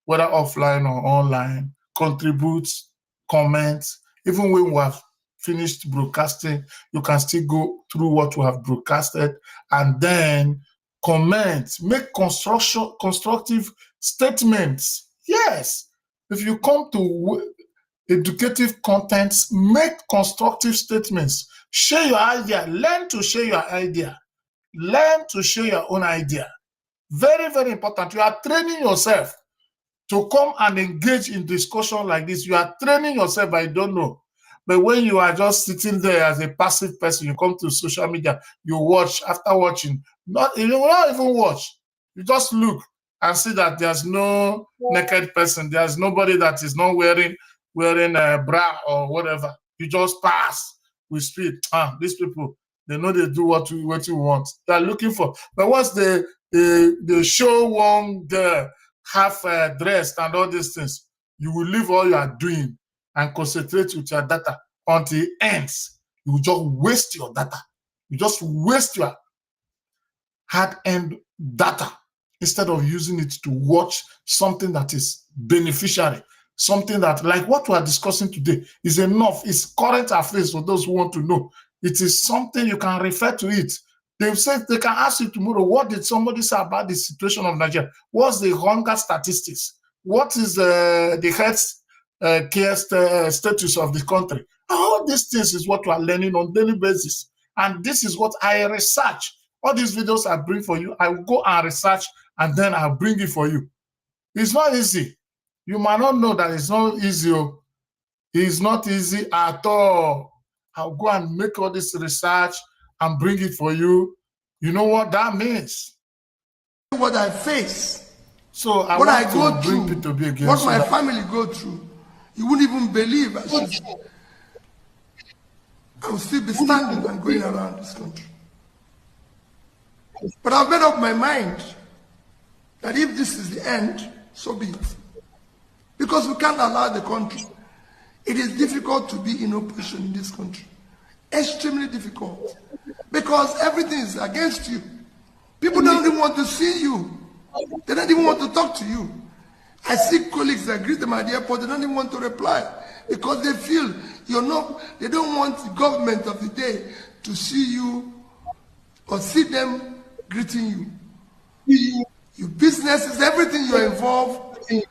whether offline or online, contribute, comment, even when we have finished broadcasting, you can still go through what we have broadcasted and then comment, make constructive statements. Yes, if you come to educative contents, make constructive statements, share your idea, learn to share your idea, learn to share your own idea. Very, very important. You are training yourself to come and engage in discussion like this. You are training yourself, I don't know. But when you are just sitting there as a passive person, you come to social media, you watch, after watching, you will not even watch. You just look and see that there's no naked person. There's nobody that is not wearing a bra or whatever. You just pass with speed. These people, they know they do what you want. They are looking for. But once they show one girl half dressed and all these things, you will leave all you are doing and concentrate with your data until it ends. You will just waste your data. You just waste your hard-earned data instead of using it to watch something that is beneficiary, something that, like what we are discussing today, is enough. It's current affairs for those who want to know. It is something you can refer to it. They say they can ask you tomorrow, what did somebody say about the situation of Nigeria? What's the hunger statistics? What is the health care status of the country? All these things is what we are learning on daily basis. And this is what I research. All these videos I bring for you, I will go and research and then I'll bring it for you. It's not easy. You might not know that it's not easy. It's not easy at all. I'll go and make all this research and bring it for you. You know what that means? What I face, so I what I want go to bring through, Peter Obi again, what so my that family go through, you wouldn't even believe I will still be standing and going around this country. But I've made up my mind that if this is the end, so be it. Because we can't allow the country. It is difficult to be in opposition in this country. Extremely difficult. Because everything is against you. People don't even want to see you. They don't even want to talk to you. I see colleagues that greet them at the airport, they don't even want to reply because they feel they don't want the government of the day to see you or see them greeting you. Your businesses, everything you're involved in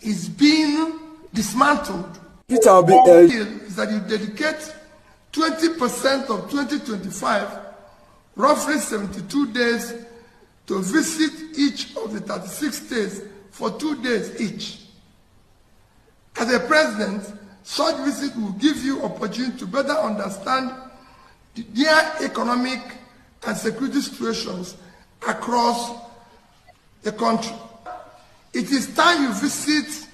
is being dismantled. Peter Obi is that you dedicate 20% of 2025, roughly 72 days, to visit each of the 36 states for 2 days each. As a president, such visit will give you opportunity to better understand their economic and security situations across the country. It is time you visit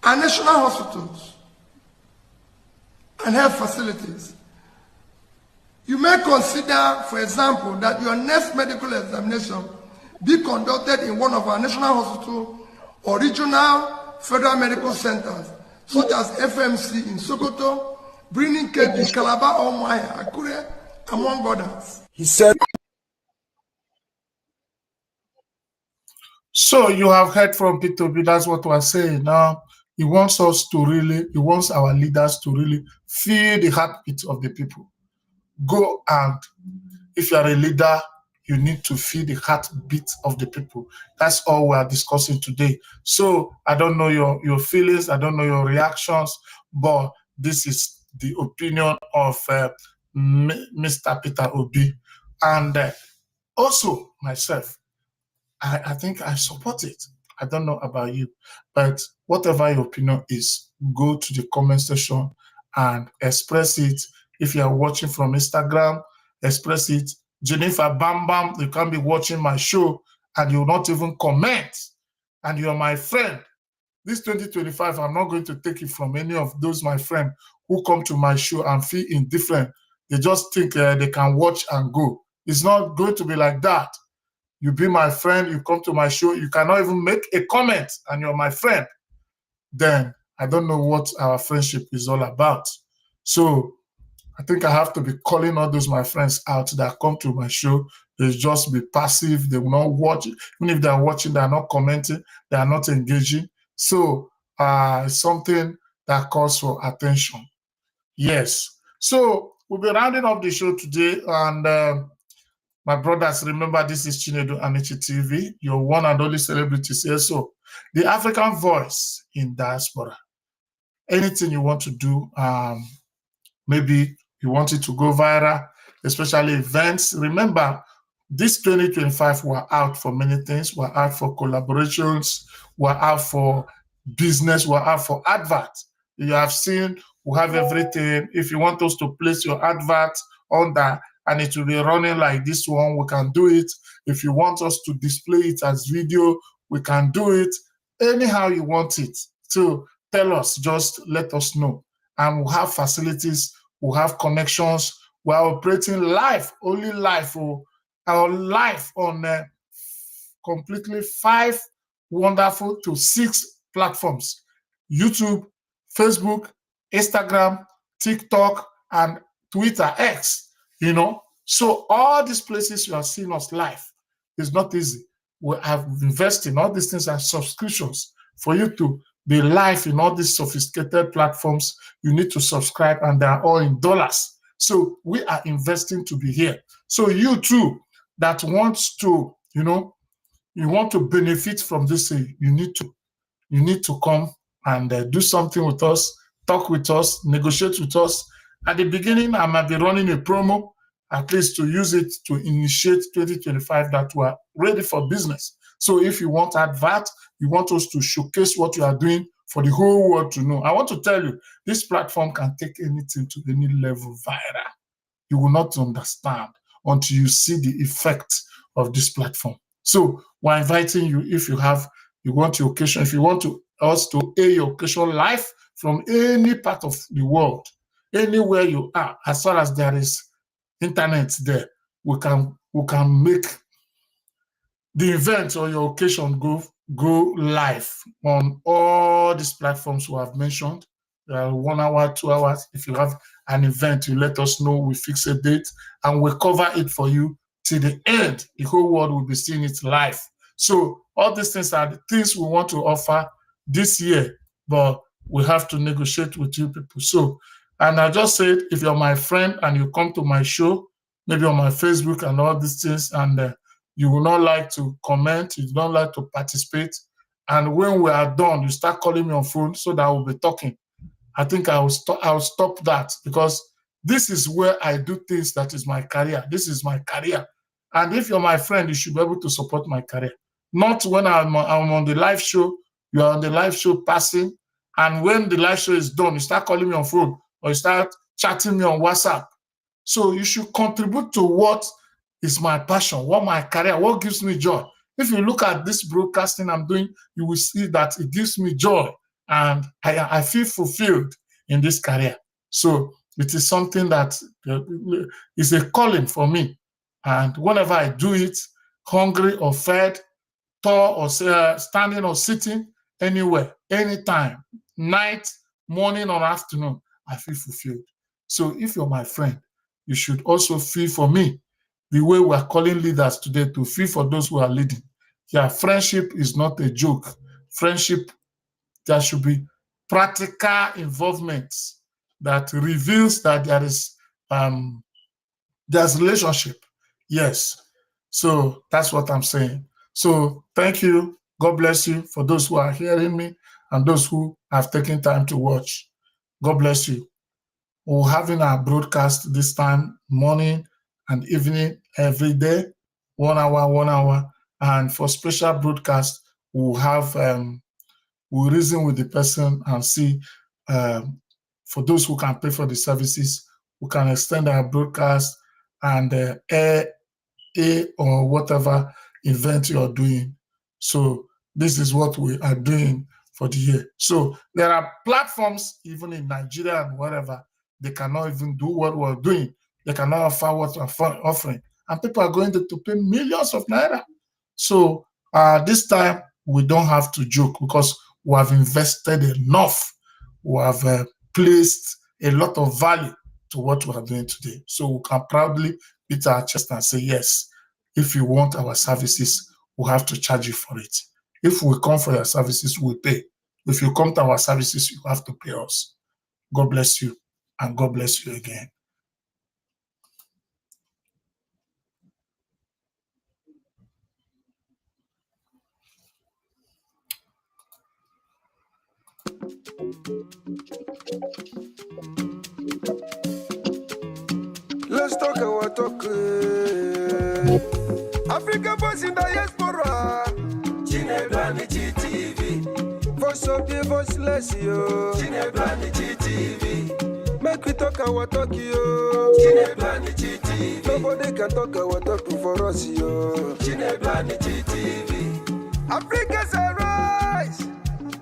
our national hospitals and health facilities. You may consider, for example, that your next medical examination be conducted in one of our national hospitals or regional federal medical centers, such as FMC in Sokoto, Birnin Kebbi, Calabar, Umuahia, Akure, among others. He said, so you have heard from Peter Obi, that's what we're saying now. He wants our leaders to really feel the heartbeat of the people. Go and, if you are a leader, you need to feel the heartbeat of the people. That's all we are discussing today. So I don't know your feelings, I don't know your reactions, but this is the opinion of Mr. Peter Obi. And also myself, I think I support it. I don't know about you, but whatever your opinion is, go to the comment section and express it. If you are watching from Instagram, express it. Jennifer Bam Bam, you can be watching my show and you will not even comment. And you're my friend. This 2025, I'm not going to take it from any of those my friends who come to my show and feel indifferent. They just think they can watch and go. It's not going to be like that. You be my friend, you come to my show, you cannot even make a comment and you're my friend. Then I don't know what our friendship is all about. So I think I have to be calling all those my friends out that come to my show. They just be passive. They will not watch. Even if they are watching, they are not commenting. They are not engaging. So it's something that calls for attention. Yes. So we'll be rounding up the show today. And my brothers, remember, this is Chinedu Amici TV, your one and only celebrities here. So the African voice in diaspora. Anything you want to do, maybe you want it to go viral, especially events. Remember, this 2025, we're out for many things. We're out for collaborations. We're out for business. We're out for advert. You have seen, we have everything. If you want us to place your advert on that and it will be running like this one, we can do it. If you want us to display it as video, we can do it. Anyhow you want it. So tell us, just let us know. And we'll have facilities, we'll have connections. We're operating live, only live. Our live on completely 5 wonderful to 6 platforms: YouTube, Facebook, Instagram, TikTok, and Twitter X. So all these places you are seeing us live is not easy. We have invested in all these things as subscriptions. For you to be live in all these sophisticated platforms, you need to subscribe, and they are all in dollars. So we are investing to be here. So you too, that wants to, you want to benefit from this, you need to come and do something with us, talk with us, negotiate with us. At the beginning, I might be running a promo, at least to use it to initiate 2025 that we are ready for business. So if you want advert, you want us to showcase what you are doing for the whole world to know. I want to tell you, this platform can take anything to any level viral. You will not understand until you see the effect of this platform. So we're inviting you, if you want your occasion, if you want us to air your occasion live from any part of the world, anywhere you are, as far as there is internet there, we can make the event or your occasion go live on all these platforms we have mentioned. 1 hour, 2 hours. If you have an event, you let us know, we fix a date, and we cover it for you till the end. The whole world will be seeing it live. So all these things are the things we want to offer this year, but we have to negotiate with you people. So, and I just said, if you're my friend and you come to my show, maybe on my Facebook and all these things, and you will not like to comment, you don't like to participate, and when we are done, you start calling me on phone so that we'll be talking, I think I'll stop that, because this is where I do things that is my career. This is my career. And if you're my friend, you should be able to support my career. Not when I'm on the live show, you are on the live show passing, and when the live show is done, you start calling me on phone or you start chatting me on WhatsApp. So you should contribute to what is my passion, what my career, what gives me joy. If you look at this broadcasting I'm doing, you will see that it gives me joy, and I feel fulfilled in this career. So it is something that is a calling for me. And whenever I do it, hungry or fed, tall or standing or sitting, anywhere, anytime, night, morning or afternoon, I feel fulfilled. So if you're my friend, you should also feel for me the way we are calling leaders today, to feel for those who are leading. Yeah, friendship is not a joke. Friendship, there should be practical involvement that reveals that there's relationship. Yes. So that's what I'm saying. So thank you. God bless you for those who are hearing me and those who have taken time to watch. God bless you. We're having our broadcast this time, morning and evening, every day, 1 hour. And for special broadcast, we'll have, we'll reason with the person and see, for those who can pay for the services, we can extend our broadcast and air or whatever event you're doing. So this is what we are doing for the year. So there are platforms, even in Nigeria and wherever, they cannot even do what we're doing. They cannot offer what we're offering. And people are going to pay millions of naira. So this time, we don't have to joke, because we have invested enough. We have placed a lot of value to what we are doing today. So we can proudly beat our chest and say, yes, if you want our services, we have to charge you for it. If we come for your services, we pay. If you come to our services, you have to pay us. God bless you. and God bless you again. Let's talk our talk. Africa voice in diaspora. Chinebani GTV. Voice of the voiceless, yo. Chinebani GTV. Make we talk our talk, yo. Chinebani GTV. Nobody can talk our talk for us, yo. Chinebani GTV. Africa's a rise.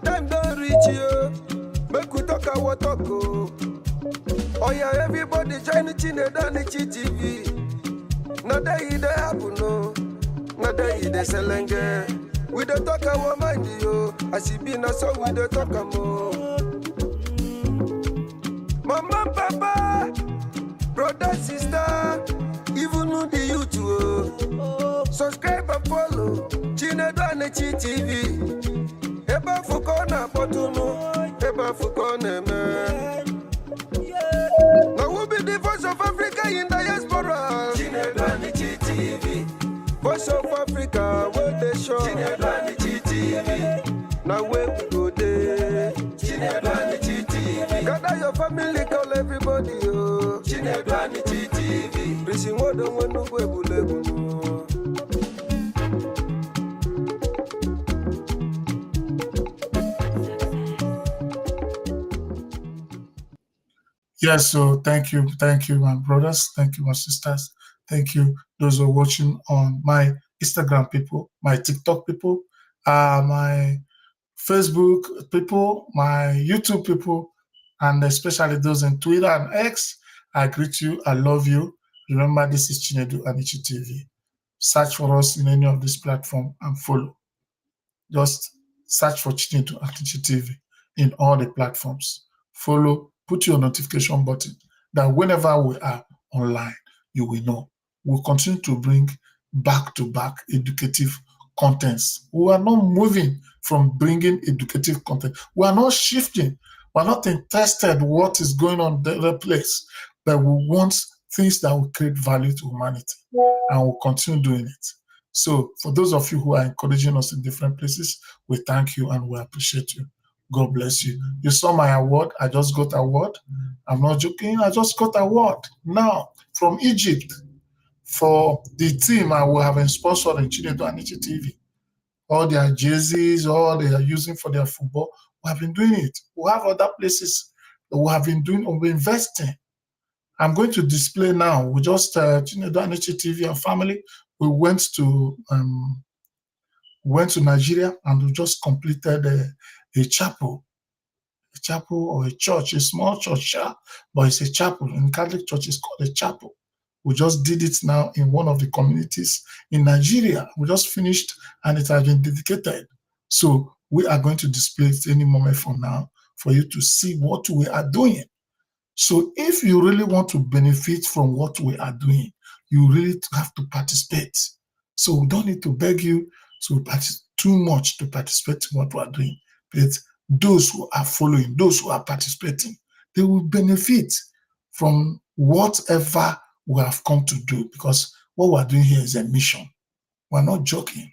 Time don't reach, yo. Make we talk our talk, oh. Oh yeah, everybody join the Chinebani GTV. Now they happen, no. Now they selenge. We don't talk our mind, yo. As it be now, so we don't talk more. Mama, papa, brother, sister, even know the youth, oh. Subscribe and follow Chinebani GTV. Eba fukona potuno, eba fukona man. Now we'll be the voice of Africa in diaspora. Chinebani GTV. Voice of Africa, where they show. Chinebani GTV. Now where we go there. Chinebani GTV. Gather your family, call everybody, oh. Chinebani GTV. Prison what don't want to go bulebu. Yes, so thank you, my brothers, thank you, my sisters, thank you, those who are watching on my Instagram people, my TikTok people, my Facebook people, my YouTube people, and especially those in Twitter and X. I greet you, I love you. Remember, this is Chinedu Anichi TV. Search for us in any of this platform and follow. Just search for Chinedu Anichi TV in all the platforms. Follow. Put your notification button that whenever we are online, you will know. We'll continue to bring back-to-back educative contents. We are not moving from bringing educative content. We are not shifting. We are not interested what is going on in the other place, but we want things that will create value to humanity, and we'll continue doing it. So for those of you who are encouraging us in different places, we thank you and we appreciate you. God bless you. You saw my award. I just got an award. I'm not joking. I just got an award now from Egypt for the team I will have sponsored in Chinedu Anichi TV. All their jerseys, all they are using for their football, we have been doing it. We have other places that we have been doing, we're investing. I'm going to display now. We just, Chinedu Anichi TV and family, we went to Nigeria and we just completed a chapel or a church, a small church, but it's a chapel. In Catholic church, it's called a chapel. We just did it now in one of the communities in Nigeria. We just finished and it has been dedicated. So we are going to display it any moment from now for you to see what we are doing. So if you really want to benefit from what we are doing, you really have to participate. So we don't need to beg you to too much to participate in what we are doing. But those who are following, those who are participating, they will benefit from whatever we have come to do, because what we're doing here is a mission. We're not joking.